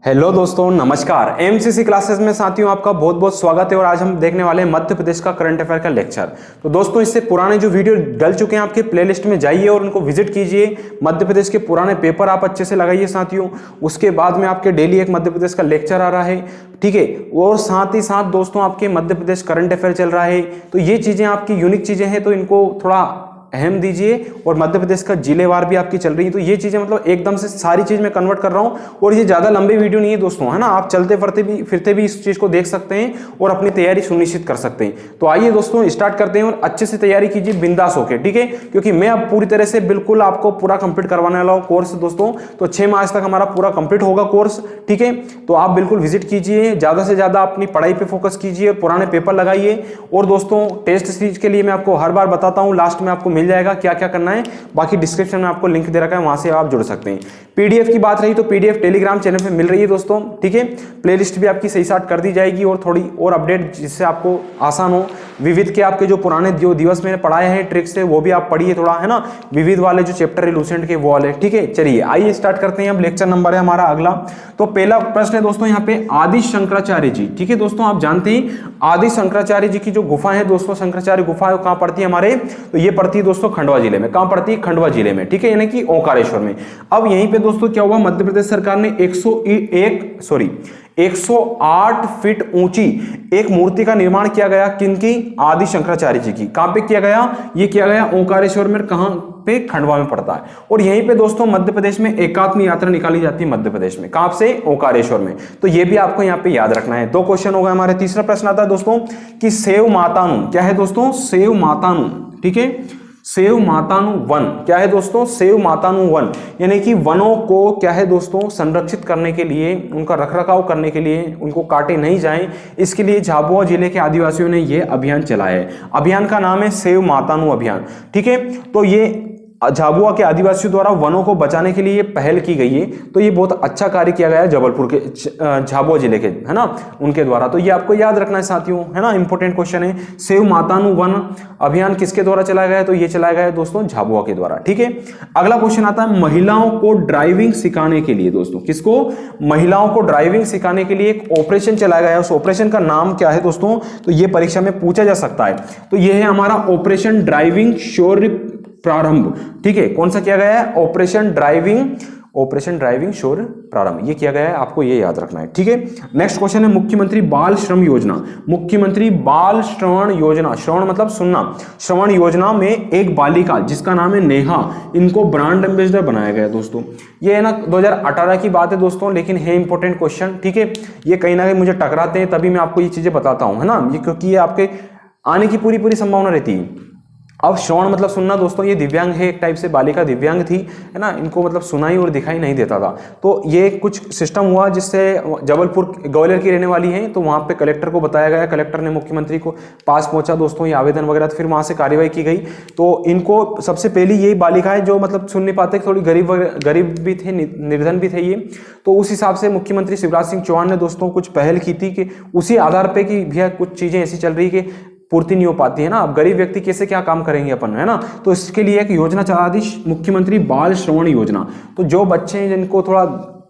Hello दोस्तों, नमस्कार। MCC classes में साथियों आपका बहुत बहुत स्वागत है। और आज हम देखने वाले हैं मध्य प्रदेश का करंट अफेयर का लेक्चर। तो दोस्तों, इससे पुराने जो वीडियो डल चुके हैं आपके प्लेलिस्ट में जाइए और उनको विजिट कीजिए। मध्य प्रदेश के पुराने पेपर आप अच्छे से लगाइए साथियों। उसके बाद में आपके डेली एक मध्य प्रदेश का लेक्चर आ रहा है, ठीक है। और साथ ही साथ दोस्तों आपके मध्य प्रदेश करंट अफेयर चल रहा है। तो ये चीजें आपकी यूनिक चीजें हैं, तो इनको थोड़ा अहम दीजिए। और मध्य प्रदेश का जिलेवार भी आपकी चल रही है। तो ये चीजें मतलब एकदम से सारी चीज में कन्वर्ट कर रहा हूं। और ये ज्यादा लंबी वीडियो नहीं है दोस्तों, है ना। आप चलते फिरते भी इस चीज को देख सकते हैं और अपनी तैयारी सुनिश्चित कर सकते हैं। तो आइए दोस्तों स्टार्ट करते हैं और अच्छे से तैयारी कीजिए बिंदास होकर, ठीक है। क्योंकि मैं अब पूरी तरह से बिल्कुल आपको पूरा कंप्लीट करवाने वाला हूँ कोर्स दोस्तों। तो 6 मार्च तक हमारा पूरा कंप्लीट होगा कोर्स, ठीक है। तो आप बिल्कुल विजिट कीजिए, ज्यादा से ज्यादा अपनी पढ़ाई पे फोकस कीजिए और पुराने पेपर लगाइए। और दोस्तों टेस्ट सीरीज के लिए मैं आपको हर बार बताता हूँ, लास्ट में आपको मिल जाएगा क्या क्या करना है। बाकी डिस्क्रिप्शन में आपको लिंक दे रखा है, वहां से आप जुड़ सकते हैं। पीडीएफ की बात रही तो पीडीएफ टेलीग्राम चैनल पे मिल रही है दोस्तों, ठीक है। प्लेलिस्ट भी आपकी सही साथ कर दी जाएगी और थोड़ी और अपडेट जिससे आपको आसान हो। विविध के आपके जो पुराने जो दिवस मैंने पढ़ाए हैं ट्रिक्स है वो भी आप पढ़िए थोड़ा, है ना। विविध वाले जो चैप्टर है लूसेंट के वो वाले, ठीक है। चलिए आइए स्टार्ट करते हैं। अब लेक्चर नंबर है हमारा अगला। तो पहला प्रश्न है दोस्तों यहाँ पे आदि शंकराचार्य जी, ठीक है दोस्तों। आप जानते हैं आदि शंकराचार्य जी की जो गुफा है दोस्तों, शंकराचार्य गुफा है, कहां पड़ती है हमारे, तो ये पड़ती है दोस्तों खंडवा जिले में। कहां पड़ती है? खंडवा जिले में, ठीक है, यानी कि ओंकारेश्वर में। अब यहीं पे दोस्तों क्या हुआ, मध्य प्रदेश सरकार ने 108 फीट ऊंची एक मूर्ति का निर्माण किया गया। किनकी? आदि शंकराचार्य जी की। कहां पे किया गया? ये किया गया ओंकारेश्वर में। कहां पे? खंडवा में पड़ता है। और यहीं पे दोस्तों मध्य प्रदेश में एकात्म यात्रा निकाली जाती है मध्य प्रदेश में। कहां से? ओंकारेश्वर में। तो ये भी आपको यहाँ पे याद रखना है। 2 क्वेश्चन हो गए हमारे। तीसरा प्रश्न आता है दोस्तों कि सेव मातानु, क्या है दोस्तों? सेव मातानु, ठीक है। सेव मातानु वन क्या है दोस्तों? सेव मातानु वन यानी कि वनों को क्या है दोस्तों संरक्षित करने के लिए, उनका रखरखाव करने के लिए, उनको काटे नहीं जाएं, इसके लिए झाबुआ जिले के आदिवासियों ने यह अभियान चलाया है। अभियान का नाम है सेव मातानु अभियान, ठीक है। तो ये झाबुआ के आदिवासियों द्वारा वनों को बचाने के लिए पहल की गई है। तो ये बहुत अच्छा कार्य किया गया है जबलपुर के झाबुआ जिले के, है ना, उनके द्वारा। तो ये आपको याद रखना है साथियों, है ना। इंपॉर्टेंट क्वेश्चन है। सेव मातानु वन अभियान किसके द्वारा चलाया गया है? तो ये चलाया गया है दोस्तों झाबुआ के द्वारा, ठीक है। अगला क्वेश्चन आता है महिलाओं को ड्राइविंग सिखाने के लिए दोस्तों। किसको? महिलाओं को ड्राइविंग सिखाने के लिए एक ऑपरेशन चलाया गया है। उस ऑपरेशन का नाम क्या है दोस्तों? तो ये परीक्षा में पूछा जा सकता है। तो ये है हमारा ऑपरेशन ड्राइविंग शौर्य प्रारंभ, ठीक है। कौन सा किया गया है? ऑपरेशन ड्राइविंग शौर्य प्रारंभ, ये किया गया है। आपको ये याद रखना है, ठीक है। नेक्स्ट क्वेश्चन है मुख्यमंत्री बाल श्रम योजना। मुख्यमंत्री बाल श्रवण योजना, श्रवण मतलब सुनना, श्रवण योजना में एक बालिका जिसका नाम है नेहा, इनको ब्रांड एम्बेसडर बनाया गया दोस्तों। ये है ना 2018 की बात है दोस्तों, लेकिन है इंपॉर्टेंट क्वेश्चन, ठीक है। ये कहीं ना कहीं मुझे टकराते हैं, तभी मैं आपको ये चीजें बताता हूं, है ना। ये क्योंकि ये आपके आने की पूरी संभावना रहती है। अब श्रवण मतलब सुनना दोस्तों, ये दिव्यांग है, एक टाइप से बालिका दिव्यांग थी, है ना। इनको मतलब सुनाई और दिखाई नहीं देता था। तो ये कुछ सिस्टम हुआ जिससे जबलपुर ग्वालियर की रहने वाली है, तो वहां पे कलेक्टर को बताया गया। कलेक्टर ने मुख्यमंत्री को पास पहुंचा दोस्तों ये आवेदन वगैरह, तो फिर वहां से कार्यवाही की गई। तो इनको सबसे पहली यही बालिकाएं जो मतलब सुन नहीं पाते, थोड़ी गरीब भी थे, निर्धन भी थे ये। तो उस हिसाब से मुख्यमंत्री शिवराज सिंह चौहान ने दोस्तों कुछ पहल की थी कि उसी आधार पर कि भैया कुछ चीजें ऐसी चल रही कि पूर्ति नहीं हो पाती है ना। अब गरीब व्यक्ति कैसे क्या काम करेंगे अपन, है ना। तो इसके लिए एक योजना चला दी, मुख्यमंत्री बाल श्रवण योजना। तो जो बच्चे हैं जिनको थोड़ा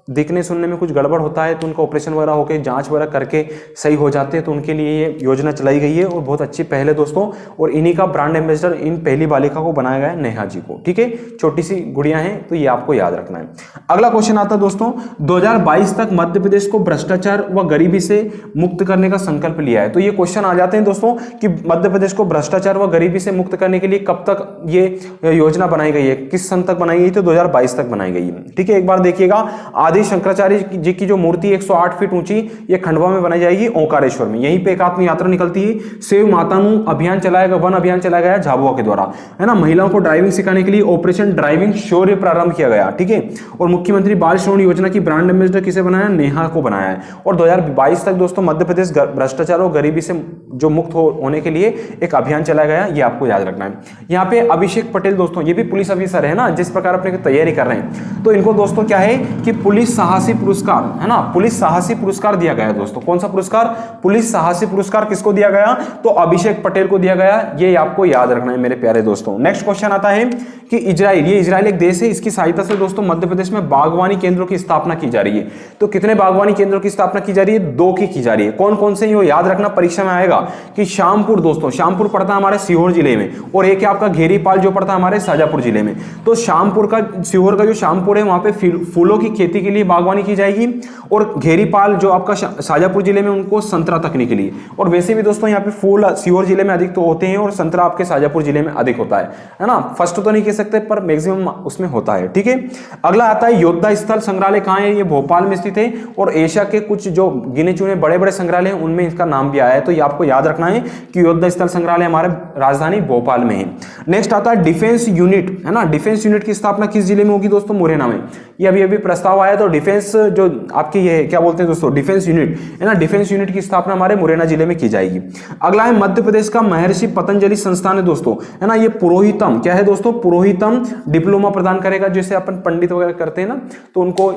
दिखने सुनने में कुछ गड़बड़ होता है, तो उनका ऑपरेशन वगैरह होकर जांच वगैरह करके सही हो जाते हैं, तो उनके लिए ये योजना चलाई गई है और बहुत अच्छी पहल है दोस्तों। और इन्हीं का ब्रांड एम्बेसडर इन पहली बालिका को बनाया गया है, नेहा जी को, ठीक है। छोटी सी गुड़िया हैं, तो ये आपको याद रखना है। अगला क्वेश्चन आता है दोस्तों 2022 तक मध्य प्रदेश को भ्रष्टाचार व गरीबी से मुक्त करने का संकल्प लिया है। तो ये क्वेश्चन आ जाते हैं दोस्तों कि मध्य प्रदेश को भ्रष्टाचार व गरीबी से मुक्त करने के लिए कब तक ये योजना बनाई गई है, किस सन तक बनाई गई? तो 2022 तक बनाई गई है, ठीक है। एक बार देखिएगा, आदि शंकराचार्य जी की जो मूर्ति 108 फीट ऊंची, ये खंडवा में बनाई जाएगी ओंकारेश्वर में। यहीं पे एकात्म यात्रा निकलती है। सेव मातानु अभियान चलाया गया, वन अभियान चलाया गया झाबुआ के द्वारा, है ना। महिलाओं को ड्राइविंग सिखाने के लिए ऑपरेशन ड्राइविंग शौर्य प्रारंभ किया गया, ठीक है। और मुख्यमंत्री बाल श्रवण योजना की ब्रांड एम्बेसडर किसे बनाया? नेहा को बनाया है। और 2022 तक दोस्तों मध्य प्रदेश भ्रष्टाचार और गरीबी से जो मुक्त होने के लिए एक अभियान चलाया गया, ये आपको याद रखना है। यहाँ पे अभिषेक पटेल दोस्तों, ये भी पुलिस ऑफिसर है ना, जिस प्रकार अपने तैयारी कर रहे हैं। तो इनको दोस्तों क्या है कि पुलिस पुलिस साहसी पुरस्कार, है ना, पुलिस साहसी पुरस्कार दिया गया दोस्तों। कौन सा पुरस्कार? पुलिस साहसी पुरस्कार किसको दिया गया? तो अभिषेक पटेल को दिया गया। ये आपको याद रखना है मेरे प्यारे दोस्तों। नेक्स्ट क्वेश्चन आता है कि इजराइल, ये इजराइल एक देश है, इसकी सहायता से दोस्तों मध्य प्रदेश में बागवानी केंद्रों की स्थापना की जा रही है। तो कितने बागवानी केंद्रों की स्थापना की जा रही है? 2 की जा रही है। कौन कौन से? ये याद रखना, परीक्षा में आएगा कि श्यामपुर दोस्तों, श्यामपुर पड़ता है हमारे सीहोर जिले में, और एक है आपका घेरीपाल जो पड़ता है हमारे शाजापुर जिले में। तो श्यामपुर का, सीहोर का जो श्यामपुर है वहां पे फूलों की खेती के लिए बागवानी की जाएगी, और घेरीपाल जो आपका शाजापुर जिले में उनको संतरा तकने के लिए। और वैसे भी दोस्तों यहाँ पे फूल सीहोर जिले में अधिक तो होते हैं और संतरा आपके शाजापुर जिले में अधिक होता है ना। फर्स्ट तो नहीं कह सकते पर मैक्सिमम उसमें होता है, ठीक है। अगला आता है योद्धा स्थल संग्रहालय कहाँ है? ये भोपाल में स्थित है, और एशिया के कुछ जो गिने चुने बड़े बड़े संग्रहालय हैं उनमें इसका नाम भी आया है। तो ये आपको याद रखना है कि योद्धा स्थल संग्रहालय हमारे राजधानी भोपाल में है। नेक्स्ट आता है डिफेंस यूनिट, है ना। डिफेंस यूनिट की स्थापना किस जिले में होगी दोस्तों? मुरैना में। ये अभी अभी प्रस्ताव आया, तो डिफेंस जो आपकी ये क्या बोलते हैं दोस्तों, डिफेंस यूनिट, है ना, डिफेंस यूनिट की स्थापना हमारे मुरैना जिले में की जाएगी। अगला है मध्य प्रदेश का महर्षि पतंजलि संस्थान है दोस्तों, है ना। ये पुरोहितम क्या है दोस्तों? पुरोहितम डिप्लोमा प्रदान करेगा। जैसे अपन पंडित वगैरह करते हैं ना, तो उनको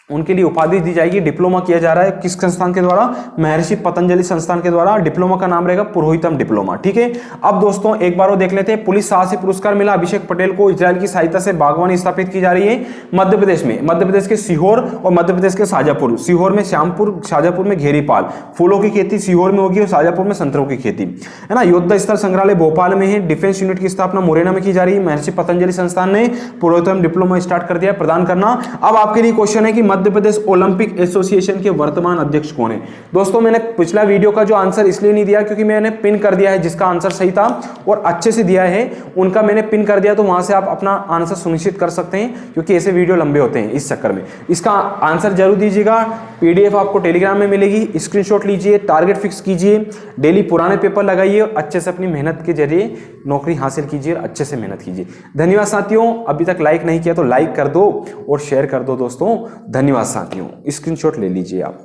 उनके लिए उपाधि दी जाएगी। डिप्लोमा किया जा रहा है किस संस्थान के द्वारा? महर्षि पतंजलि संस्थान के द्वारा। डिप्लोमा का नाम रहेगा पुरोहितम डिप्लोमा, ठीक है। अब दोस्तों एक बार वो देख लेते हैं, पुलिस साहसी पुरस्कार मिला अभिषेक पटेल को, इजराइल की सहायता से बागवानी स्थापित की जा रही है मध्य प्रदेश में। मध्य प्रदेश के सीहोर और मध्य प्रदेश के शाजापुर, सीहोर में श्यामपुर, शाजापुर में घेरीपाल, फूलों की खेती सीहोर में होगी और शाजापुर में संतरों की खेती, है ना। योद्धा स्थल संग्रहालय भोपाल में है। डिफेंस यूनिट की स्थापना मुरैना में की जा रही है। महर्षि पतंजलि संस्थान ने पुरोहितम डिप्लोमा स्टार्ट कर दिया प्रदान करना। अब आपके लिए क्वेश्चन है कि मध्य प्रदेश ओलंपिक एसोसिएशन के वर्तमान अध्यक्ष कौन है? दोस्तों मैंने पिछला वीडियो का जो आंसर इसलिए नहीं दिया क्योंकि मैंने पिन कर दिया है, जिसका आंसर सही था और अच्छे से दिया है उनका मैंने पिन कर दिया, तो वहां से आप अपना आंसर सुनिश्चित कर सकते हैं, क्योंकि ऐसे वीडियो लंबे होते हैं इस चक्कर में। इसका आंसर जरूर दीजिएगा। पीडीएफ आपको टेलीग्राम में मिलेगी, स्क्रीनशॉट लीजिए, टारगेट फिक्स कीजिए, डेली पुराने पेपर लगाइए, अच्छे से अपनी मेहनत के जरिए नौकरी हासिल कीजिए, अच्छे से मेहनत कीजिए। धन्यवाद साथियों। अभी तक लाइक नहीं किया तो लाइक कर दो और शेयर कर दो दोस्तों। धन्यवाद साथियों। स्क्रीनशॉट ले लीजिए आप।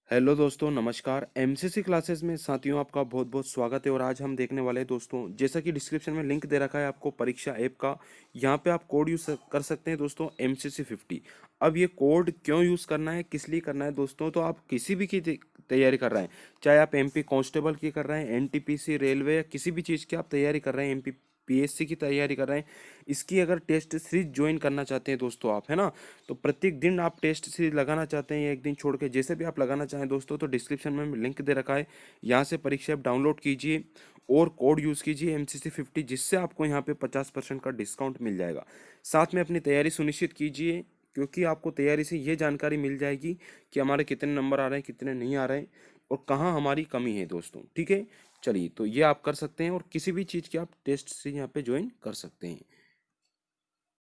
हेलो दोस्तों, नमस्कार। एमसीसी क्लासेस में साथियों आपका बहुत बहुत स्वागत है। और आज हम देखने वाले हैं दोस्तों, जैसा कि डिस्क्रिप्शन में लिंक दे रखा है आपको परीक्षा ऐप का, यहाँ पे आप कोड यूज़ कर सकते हैं दोस्तों MCC 50। अब ये कोड क्यों यूज़ करना है, किस लिए करना है दोस्तों? तो आप किसी भी की तैयारी कर रहे हैं, चाहे आप MP कांस्टेबल की कर रहे हैं, NTPC, रेलवे या किसी भी चीज़ की आप तैयारी कर रहे हैं, MP PSC की तैयारी कर रहे हैं, इसकी अगर टेस्ट सीरीज ज्वाइन करना चाहते हैं दोस्तों आप, है ना, तो प्रत्येक दिन आप टेस्ट सीरीज लगाना चाहते हैं, एक दिन छोड़ के, जैसे भी आप लगाना चाहें दोस्तों, तो डिस्क्रिप्शन में लिंक दे रखा है, यहाँ से परीक्षा ऐप डाउनलोड कीजिए और कोड यूज़ कीजिए MCC 50, जिससे आपको यहाँ पे 50% का डिस्काउंट मिल जाएगा। साथ में अपनी तैयारी सुनिश्चित कीजिए, क्योंकि आपको तैयारी से ये जानकारी मिल जाएगी कि हमारे कितने नंबर आ रहे हैं, कितने नहीं आ रहे हैं और कहाँ हमारी कमी है दोस्तों, ठीक है। चलिए, तो ये आप कर सकते हैं और किसी भी चीज़ की आप टेस्ट से यहाँ पे ज्वाइन कर सकते हैं।